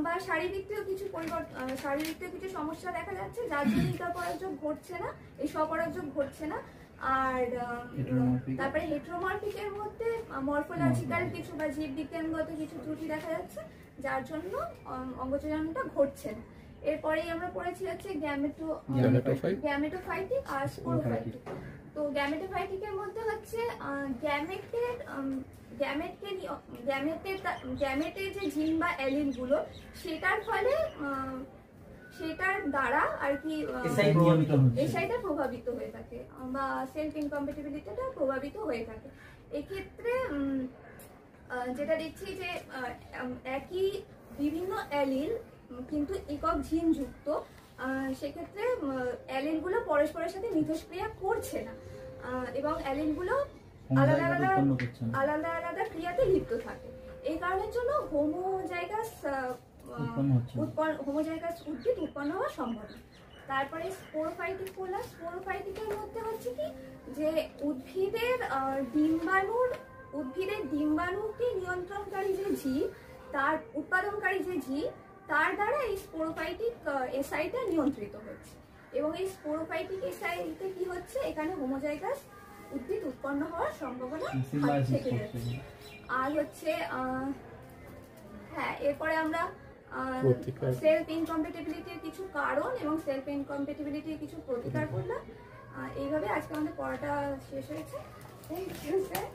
বা শারীরিক কিছু সমস্যা দেখা যাচ্ছে, যার জন্য ইন্টারপরাগযোগ ঘটছে না, এই স্বপরাগযোগ ঘটছে না। আর তারপরে হেটেরোমরফিকের মধ্যে মরফোলজিক্যাল কিছু বা জীববিজ্ঞানগত কিছু ত্রুটি দেখা যাচ্ছে, যার জন্য অঙ্গজননটা ঘটছে না। এরপরেই আমরা পড়েছি হচ্ছে গ্যামেটোফাইটিক আর স্পোরোফাইটিক। তো গ্যামেটোফাইটিকের মধ্যে হচ্ছে গ্যামেটের যে জিন বা অ্যালিল গুলো, সেটার ফলে সেটার দ্বারা আর কি এসআইটা প্রভাবিত হয়ে থাকে বা সেলফ ইনকম্প্যাটিবিলিটিটা প্রভাবিত হয়ে থাকে। এক্ষেত্রে যেটা দেখছি যে একই বিভিন্ন অ্যালিল কিন্তু একক জিন যুক্ত, সেক্ষেত্রে অ্যালিলগুলো পরস্পরের সাথে মিথস্ক্রিয়া করছে না এবং অ্যালিলগুলো আলাদা আলাদা ক্রিয়াতে লিপ্ত থাকে। এই কারণের জন্য হোমোজাইগাস উদ্ভিদ উৎপন্ন হওয়া সম্ভব। তারপরে স্পোরোফাইটিক বললাম। স্পোরোফাইটিকের মধ্যে হচ্ছে কি যে উদ্ভিদের ডিম্বাণুকে নিয়ন্ত্রণকারী যে জীব, তার উৎপাদনকারী যে জীব, তার দ্বারা এই স্পোরোফাইটিক এসআইটা নিয়ন্ত্রিত হচ্ছে। এবং এই স্পোরোফাইটিক এসআইতে কি হচ্ছে, এখানে হোমোজাইগাস উদ্ভিদ উৎপন্ন হওয়ার সম্ভাবনা থেকে যাচ্ছে। আর হচ্ছে হ্যাঁ, এরপরে আমরা সেলফ ইনকম্প্যাটিবিলিটির কিছু কারণ এবং সেলফ ইনকম্প্যাটিবিলিটির কিছু প্রতিকার করলাম। এইভাবে আজকে আমাদের পড়াটা শেষ হয়েছে। Thank you sir.